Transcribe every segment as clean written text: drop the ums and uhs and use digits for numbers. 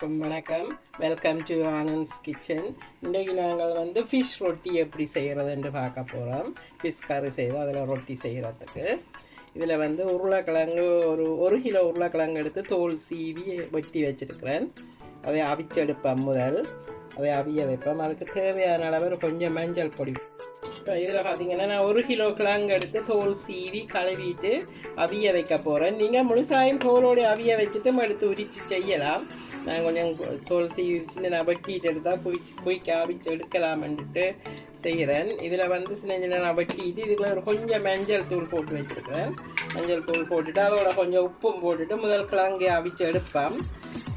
வணக்கம், welcome to Anand's kitchen. இன்றைக்கு நாங்கள் வந்து ஃபிஷ் ரொட்டி எப்படி செய்கிறதுன்னு பார்க்க போகிறோம். ஃபிஷ் கறி செய்து அதில் ரொட்டி செய்கிறதுக்கு இதில் வந்து உருளைக்கிழங்கு ஒரு கிலோ உருளைக்கிழங்கு எடுத்து தோல் சீவி வெட்டி வச்சுருக்கிறேன். அதை அவிச்சு எடுப்பேன். முதல் அதை அவிய வைப்பேன். அதுக்கு தேவையான அளவு கொஞ்சம் மஞ்சள் பொடி. இப்போ இதில் பார்த்தீங்கன்னா நான் 1 கிலோ கிழங்கு எடுத்து தோல் சீவி கழுவிட்டு அவிய வைக்க போகிறேன். நீங்கள் முழுசாயும் தோலோடு அவிய வச்சுட்டு எடுத்து உரித்து செய்யலாம். நான் கொஞ்சம் தோல் சீவிச்சு நான் வெட்டிட்டு எடுத்தால் குயிக்க அவிச்சு எடுக்கலாம்ன்ட்டு செய்கிறேன். இதில் வந்து சின்ன நான் வெட்டிட்டு இதுக்குள்ள கொஞ்சம் மஞ்சள் தூள் போட்டு வச்சுருக்கிறேன். மஞ்சள் தூள் போட்டுட்டு அதோட கொஞ்சம் உப்பும் போட்டுட்டு முதல் கிழங்கு அவிச்சு எடுப்பேன்.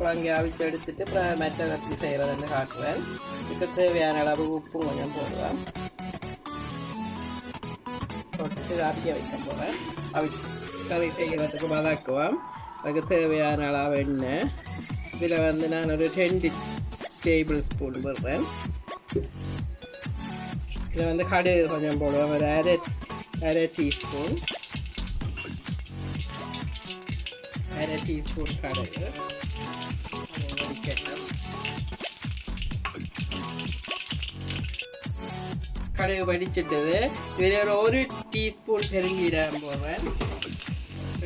கிழங்கு அவிச்சு எடுத்துட்டு அப்புறம் மெட்டல் எப்படி செய்கிறதுன்னு காட்டுவேன். இதுக்கு தேவையான அளவு உப்பும் கொஞ்சம் போடுவேன். போட்டுட்டு அவிய வைக்க போகிறேன். கறி செய்கிறதுக்கு வதக்குவேன். அதுக்கு தேவையான அளவு எண்ணெய். இதில் வந்து நான் ஒரு 2 டேபிள் ஸ்பூன் போடுறேன். இதில் வந்து கடுகு கொஞ்சம் போடுவேன். ஒரு அரை டீஸ்பூன் கடுகு கடுகு வடிச்சிட்டது. இதில் ஒரு டீஸ்பூன் பெருஞ்சீரகம் போடுவேன்.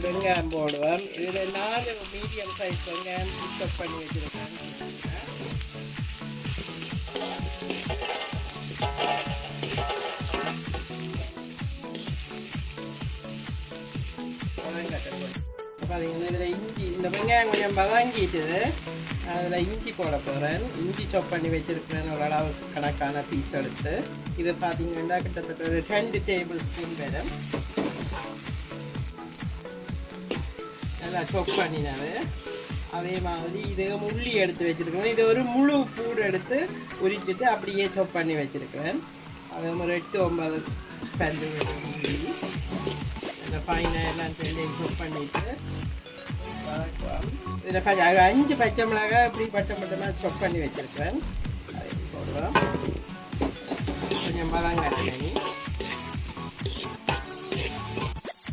வெங்காயம் போடுவேன். இதில் 4 மீடியம் சைஸ் வெங்காயம் கட் பண்ணி வச்சுருக்கேன். பார்த்தீங்கன்னா இதில் இஞ்சி, இந்த வெங்காயம் கொஞ்சம் வதங்கிட்டுது. அதில் இஞ்சி போட போகிறேன். இஞ்சி சாப் பண்ணி வச்சுருக்கிறேன். ஒரு அளவு கணக்கான பீஸ் எடுத்து இது பார்த்தீங்கன்னா கிட்டத்தட்ட ஒரு 2 டேபிள் ஸ்பூன் வரும். நல்லா சாப் பண்ணினது. அதே மாதிரி இது உள்ளி எடுத்து வச்சுருக்கேன். இது ஒரு முழு பூடு எடுத்து உரிச்சிட்டு அப்படியே சாப் பண்ணி வச்சுருக்கிறேன். அது ஒரு 8-9 பல்லு உள்ளி இந்த ஃபைனாக எல்லாம் சொல்லி சாப் பண்ணிவிட்டு இதில் 5 பச்சை மிளகாய் இப்படி பட்டமாக சாப் பண்ணி வச்சுருக்கிறேன். அதை போடுவோம். கொஞ்சம் வதங்கி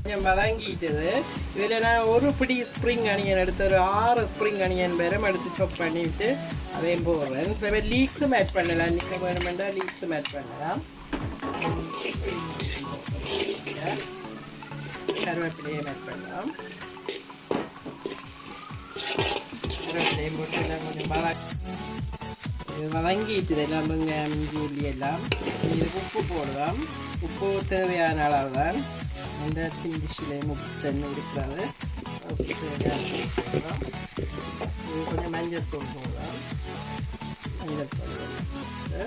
கொஞ்சம் வதங்கிட்டது. இதில் நான் ஒரு பிடி ஸ்ப்ரிங் அனியன் எடுத்து ஒரு 6 ஸ்ப்ரிங் அனியன் பேரும் எடுத்து சாப் பண்ணிவிட்டு அதையும் போடுறேன். சில பேர் லீக்ஸும் ஆட் பண்ணலாம். நீங்கள் வேணுமெண்டா லீக்ஸும் ஆட் பண்ணலாம். கருவேப்பிலையும் ஆட் பண்ணலாம். கருவேப்பிலையும் போட்டு எல்லாம் கொஞ்சம் வதங்கிட்டு எல்லாம் வெங்காயம் உள்ளி எல்லாம். இதுக்கு உப்பு போடுவோம். உப்பு தேவையான அளவு தான். இந்த டிஷ்ஷிலையும் உப்பு தண்ணி இருக்கிறது. உப்பு தேவையான போடுவோம். இது கொஞ்சம் மஞ்சள் தூள் போடுவோம். மஞ்சள் தூள் போட்டு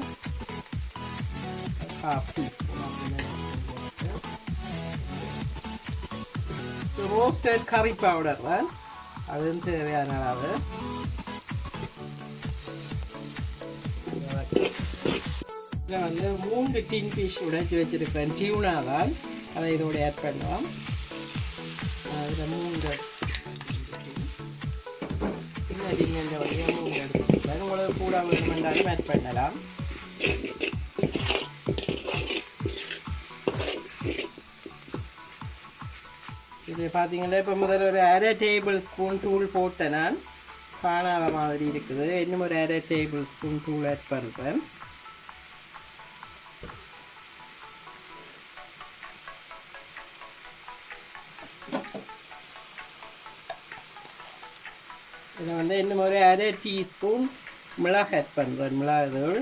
1/2 டீஸ்பூன் அப்படின்னு ரோஸ்டட் கறி பவுடர் தான். அதுவும் தேவையான அளவு. இதில் வந்து 3 டின் ஃபிஷ் உடைச்சி வச்சுருக்கேன். டியூனா தான். அதை இதோட ஆட் பண்ணுவோம். அதில் 3 சின்ன டின்ன வழியாக 3 எடுத்துருப்பேன். உங்களுக்கு கூட வேணுமென்றாலும் ஆட் பண்ணலாம். இது பார்த்தீங்கன்னா இப்போ முதல்ல ஒரு அரை டேபிள் ஸ்பூன் தூள் போட்டேன். நான் காணாத மாதிரி இருக்குது. இன்னும் ஒரு அரை டேபிள் ஸ்பூன் தூள் ஆட் பண்ணுறேன். இதில் வந்து இன்னும் ஒரு அரை டீஸ்பூன் மிளகு ஆட் பண்ணுறேன். மிளகுத்தூள்,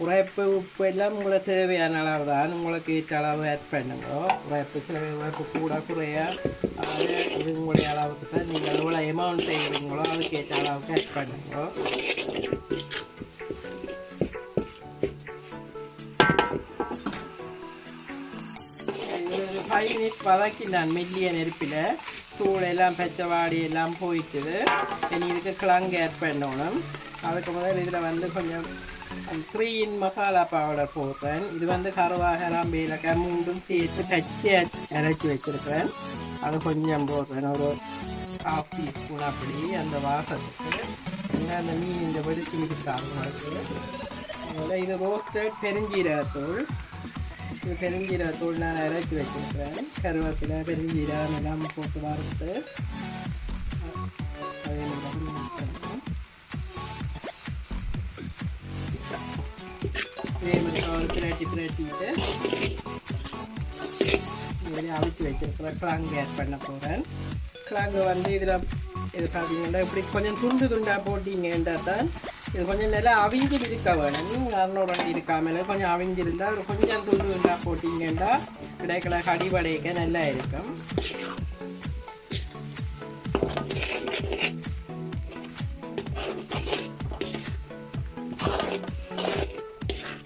உரைப்பு, உப்பு எல்லாம் உங்களுக்கு தேவையான அளவு தான். உங்களுக்கு ஏற்ற அளவு ஆட் பண்ணுங்க. உரைப்பு சில உரைப்பு கூட குறையா இது உங்களுடைய அளவுக்கு தான். நீங்கள் எவ்வளோ அமௌண்ட் செய்கிறீங்களோ அதுக்கு ஏற்ற அளவுக்கு ஆட் பண்ணுங்க. ஒரு 5 மினிட்ஸ் வதக்கி நான் மெல்லிய நெருப்பில் தூள் எல்லாம் பச்சை வாடி எல்லாம் போயிட்டுது. இனி இதுக்கு கிழங்கு ஆட் பண்ணணும். அதுக்கு முதல் இதில் வந்து கொஞ்சம் க்ரீன் மசாலா பவுடர் போடுறேன். இது வந்து கருவாகலாம் வேலைக்காய் 3ம் சேர்த்து பச்சை அரைச்சி வச்சுருக்கிறேன். அது கொஞ்சம் போடுறேன். ஒரு 1/2 டீஸ்பூன் அப்படி அந்த வாசத்துக்கு. ஏன்னா அந்த மீன் இந்த வெடித்து இருக்காது. அதனால் இது ரோஸ்டட் பெருஞ்சீரகத்தூள். இது பெருஞ்சீரகத்தூள் நான் அரைச்சி வச்சுருக்கிறேன். கருவேப்பிலை, பெருஞ்சீரகம் எல்லாம் போட்டு வறுத்து அதே மாதிரி பிரட்டிட்டு இதில் அவிச்சு வச்சிருக்கிற கிழங்கு ஆட் பண்ண போகிறேன். கிழங்கு வந்து இதில் இது பார்த்தீங்கன்னா இப்படி கொஞ்சம் துண்டு துண்டாக போட்டிங்கன்னா தான் இது கொஞ்சம் நல்லா அவிஞ்சு இருக்க வேணும். 200 இருக்காமல் கொஞ்சம் அவிஞ்சிருந்தால் கொஞ்சம் துண்டு துண்டாக போட்டிங்கன்னா கிடைக்கல கடிபடைக்க நல்லா இருக்கும்.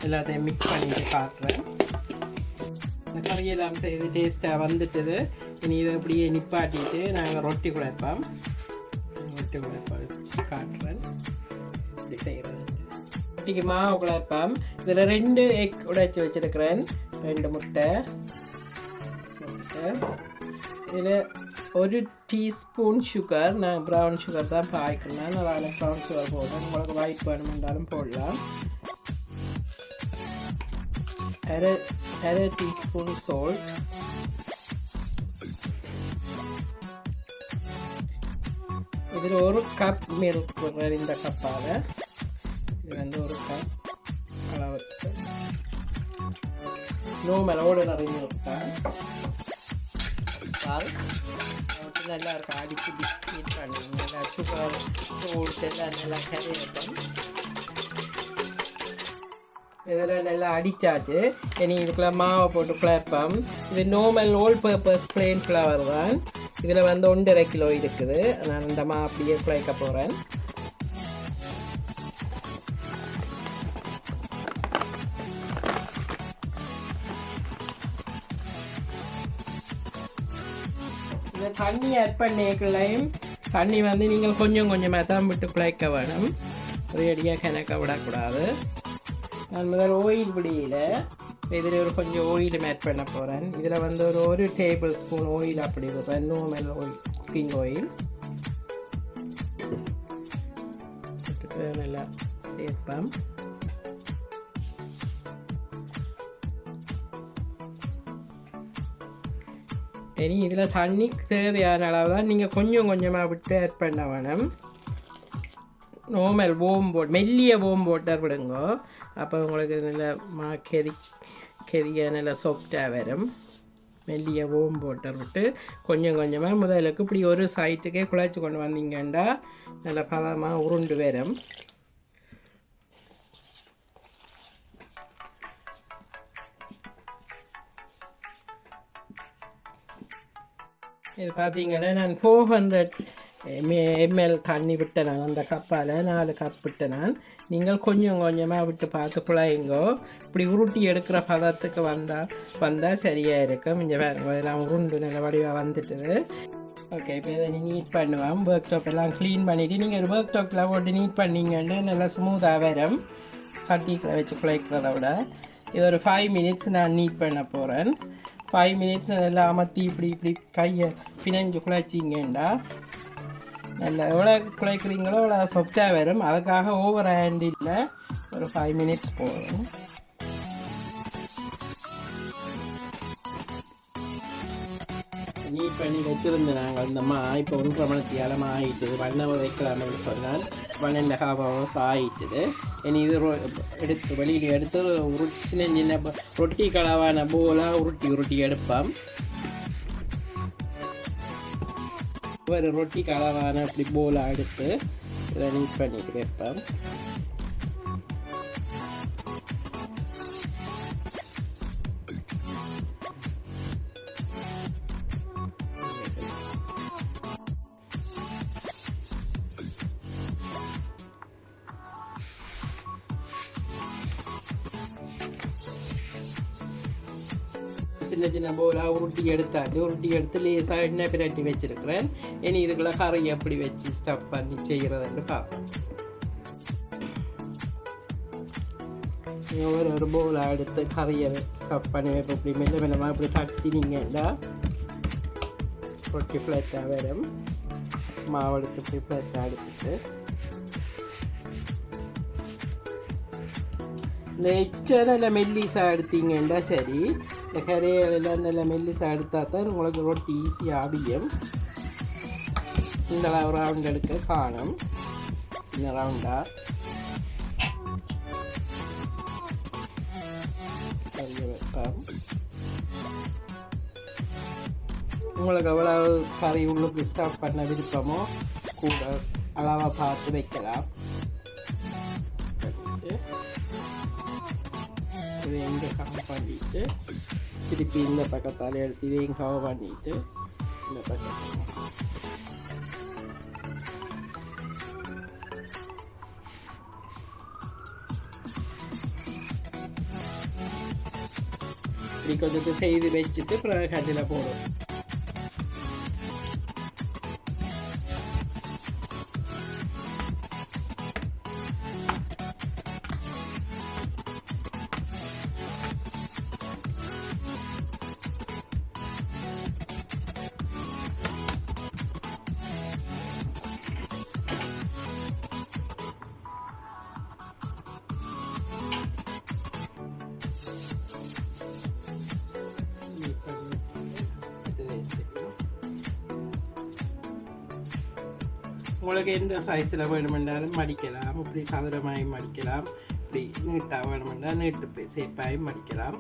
எல்லாத்தையும் மிக்ஸ் பண்ணிட்டு காட்டுறேன். இந்த கறியெல்லாம் செய்து டேஸ்ட்டாக வந்துட்டுது. இனி இதை இப்படியே நிப்பாட்டிட்டு நாங்கள் ரொட்டி குழைப்போம். வச்சு காட்டுறேன் இப்படி செய்கிறது. ரொட்டிக்கு மாவு குழைப்போம். இதில் 2 எக் உடைச்சி வச்சுருக்கிறேன், 2 முட்டை. இதில் 1 டீஸ்பூன் சுகர், நான் ப்ரௌன் சுகர் தான் பாய்க்கிறேன், அதனால் ப்ரௌன் சுகர் போடுறேன். உங்களுக்கு ஒயிட் வேணுமென்றாலும் போடலாம். அரை டீஸ்பூன் சால்ட், இதில் 1 கப் மில்க் போடுறேன். இந்த கப்பால் இது வந்து 1 கப் அளவுக்கு நோமலோடு நிறைய மில்க் தான். நல்லா இருக்கும். அடித்து பிஸ்கீட் பண்ணி நல்லா சுகர் சால்ட் எல்லாம் நல்லா கரையிடும். இதெல்லாம் நல்லா அடித்தாச்சு. இனி இதுக்குள்ள மாவை போட்டு குழப்பம். இது normal all purpose plain flower தான். இதில் வந்து 1.5 கிலோ இருக்குது. நான் இந்த மாவு அப்படியே குழைக்க போகிறேன். இந்த தண்ணி ஆட் பண்ணிக்கலையும் தண்ணி வந்து நீங்கள் கொஞ்சம் கொஞ்சமாக தான் விட்டு குழைக்க வேணும். ஒரேடியாக கிணக்க விடக்கூடாது. நான் முதல் ஆயில் பிடியில் இதில் கொஞ்சம் ஆயில் ஆட் பண்ண போகிறேன். இதில் வந்து 1 டேபிள் ஸ்பூன் ஆயில் அப்படி விடுறேன், நார்மல் ஆயில், குக்கிங் ஆயில் நல்லா சேர்ப்பேன். இனி இதில் தண்ணி தேவையான அளவு தான் நீங்கள் கொஞ்சம் கொஞ்சமாக விட்டு ஆட் பண்ண வேணும். நார்மல் ஓம் போட் மெல்லிய ஓம் போட்டால் விடுங்க. அப்போ உங்களுக்கு நல்லா கெதிய நல்லா சாஃப்டாக வரும். மெல்லிய ஓம் போட்டர் விட்டு கொஞ்சம் கொஞ்சமாக முதலுக்கு இப்படி ஒரு சைட்டுக்கே குழைச்சி கொண்டு வந்தீங்கன்னா நல்லா பதமாக உருண்டு வரும். இது பார்த்தீங்கன்னா நான் 400 ml தண்ணி விட்டேன். நான் அந்த கப்பால் 4 கப் விட்டேன். நீங்கள் கொஞ்சம் கொஞ்சமாக விட்டு பார்த்து குழையுங்கோ. இப்படி உருட்டி எடுக்கிற பதத்துக்கு வந்தால் சரியாக இருக்கும். இங்கே எல்லாம் உருண்டு நல்ல வடிவாக வந்துட்டுது. ஓகே, இப்போ இதை நீட் பண்ணுவேன். ஒர்க் டாப் எல்லாம் க்ளீன் பண்ணிவிட்டு நீங்கள் ஒர்க் டாப்பில் போட்டு நீட் பண்ணிங்கன்னா நல்லா ஸ்மூத்தாக வரும். சட்டிக்கில் வச்சு குழைக்கிறத விட இது ஒரு 5 மினிட்ஸ் நான் நீட் பண்ண போகிறேன். 5 மினிட்ஸ் நல்லா அமர்த்தி இப்படி கையை பிணைஞ்சு குழைச்சிங்கண்டா நல்லா எவ்வளோ குழைக்கிறீங்களோ அவ்வளோ சாஃப்டாக வரும். அதுக்காக ஓவர் ஹேண்டில் ஒரு 5 மினிட்ஸ் போகும். நீட் பண்ணி வச்சுருந்தேன். நாங்கள் இந்த இப்போ 1.5 மணிக்கு ஆகிட்டுது. பண்ண வைக்கலாம்னு சொன்னால் 12.5 hours ஆகிட்டுது. இனி இது எடுத்து வெளியில் எடுத்து சின்ன சின்ன ரொட்டி கலவான போலாக உருட்டி எடுப்போம். ஒரு ரொட்டி கலவான இப்படி போலாக எடுத்து இதை நீட் பண்ணிட்டு வைப்போம். சின்ன சின்ன போலாக உருட்டி எடுத்தாச்சு. உருட்டி எடுத்து லேசாக எண்ணெய் பிரட்டி வச்சுருக்கிறேன். இனி இதுக்குள்ள கறி எப்படி வச்சு ஸ்டஃப் பண்ணி செய்கிறதுன்னு பார்ப்போம். ஒரு போலாக எடுத்து கறியை ஸ்டஃப் பண்ணி வைப்போம். இப்படி மெல்ல மெல்லமாக இப்படி தட்டினீங்கன்னா ரொட்டி ஃப்ளட்டாக வரும். மாவு எடுத்து இப்படி ஃப்ளட்டாக எடுத்துட்டு இந்த எச்சரில் மெல்லிசாக எடுத்தீங்கன்னா சரி. இந்த கரையெல்லாம் நல்லா மெல்லிசாக எடுத்தால் தான் உங்களுக்கு ரொட்டி ஈஸியாக ஆவியும். இந்த ரவுண்ட் எடுக்க காணும், சின்ன ரவுண்டாக. உங்களுக்கு எவ்வளவு கறி உள்ளுக்கு ஸ்டஃப் பண்ண விருப்பமோ கூட அளவாக பார்த்து வைக்கலாம். இதை இங்கே கவர் பண்ணிட்டு திருப்பி இந்த பக்கத்தால் எடுத்து இதையும் கவர் பண்ணிட்டு இந்த பக்கத்தில் இப்படி கொஞ்சத்தை செய்து வச்சுட்டு அப்புறம் கட்டில் போடும். உங்களுக்கு எந்த சைஸில் வேணுமென்றாலும் மடிக்கலாம். இப்படி சதுரமாயும் மடிக்கலாம், இப்படி நீட்டாக வேணுமென்றால் நீட்டு சேப்பாயும் மடிக்கலாம்.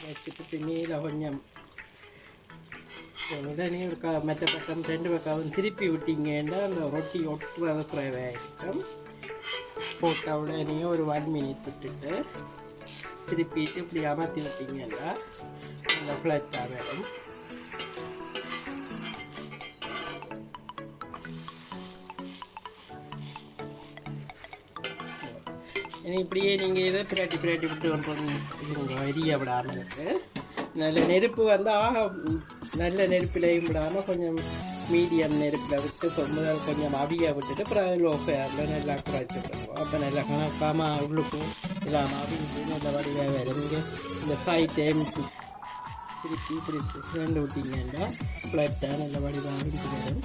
வச்சுட்டு பின்னியில் கொஞ்சம் உடனே மற்ற பக்கம் 2 பக்கம் திருப்பி விட்டீங்கன்னா அந்த ரொட்டி ஒட்டுறது குறைவாகிடும். போட்ட உடனே ஒரு 1 மினிட் விட்டுட்டு திருப்பிட்டு இப்படி அமர்த்தி விட்டீங்கன்னா அந்த ஃப்ளட்டாக வேணும். இப்படியே நீங்கள் இதை பிரட்டி விட்டு ஒன்று எரிய விடாமல் இருக்கு. நல்ல நெருப்பு வந்து நல்ல நெருப்பிலையும் விடாமல் கொஞ்சம் மீடியம் நெருப்பில் விட்டு முதல் கொஞ்சம் அவிய விட்டுட்டு அப்புறம் லோ ஃபேரில் நல்லா குறைச்சிடுவோம். அப்போ நல்லா கணக்காமல் உள்ளுக்கும் இல்லாமல் அவிஞ்சு நல்ல வடிவாக வரும். நீங்கள் இந்த சைட்டையும் திருப்பி இப்படி 2 விட்டீங்கன்னா ஃப்ளட்டாக நல்ல வடிவாக அவிஞ்சு வரும்.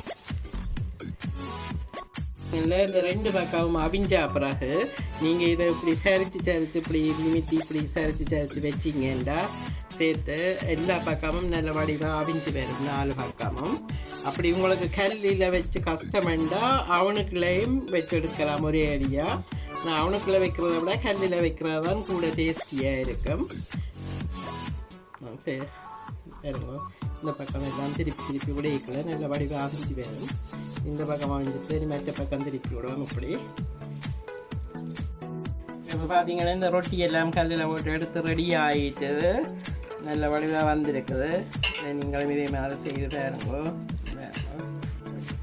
இந்த 2 பக்கமும் அவிஞ்சா பிறகு நீங்கள் இதை இப்படி சரிச்சு இப்படி நிமித்தி இப்படி சரிச்சு வச்சிங்கன்னா சேர்த்து எல்லா பக்கமும் நல்ல வடிவாக அவிஞ்சு வரும் 4 பக்கமும். அப்படி உங்களுக்கு கல்லில் வச்சு கஷ்டமெண்டா அவனுக்குள்ளேயும் வச்சு எடுக்கலாம் ஒரே அடியா. நான் அவனுக்குள்ளே வைக்கிறத விட கல்லில் வைக்கிறது தான் கூட டேஸ்டியாக இருக்கும். சரி பாருங்க, இந்த பக்கம் எல்லாம் திருப்பி விடையிக்கல நல்ல வடிவாக அவிஞ்சு வரும். இந்த பக்கம் அவிஞ்சிட்டு மற்ற பக்கம் திருப்பி விடுவோம். இப்படி இப்போ பார்த்தீங்கன்னா இந்த ரொட்டி எல்லாம் கல்லில் போட்டு எடுத்து ரெடி ஆகிட்டு நல்ல வடிவாக வந்திருக்குது. நீங்களும் இதே மாதிரி செய்து பாருங்கோ.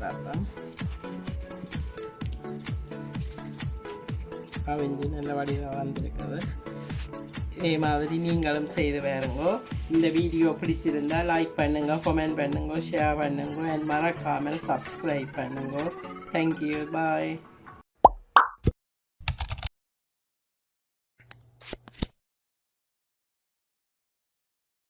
பார்ப்போம் அவிஞ்சு நல்ல வடிவாக வந்திருக்குது. இதே மாதிரி நீங்களும் செய்து பாருங்கோ. இந்த வீடியோ பிடிச்சிருந்தால் லைக் பண்ணுங்க, கமெண்ட் பண்ணுங்க, ஷேர் பண்ணுங்க, மறக்காமல் சப்ஸ்கிரைப் பண்ணுங்க. தேங்க்யூ, பாய்.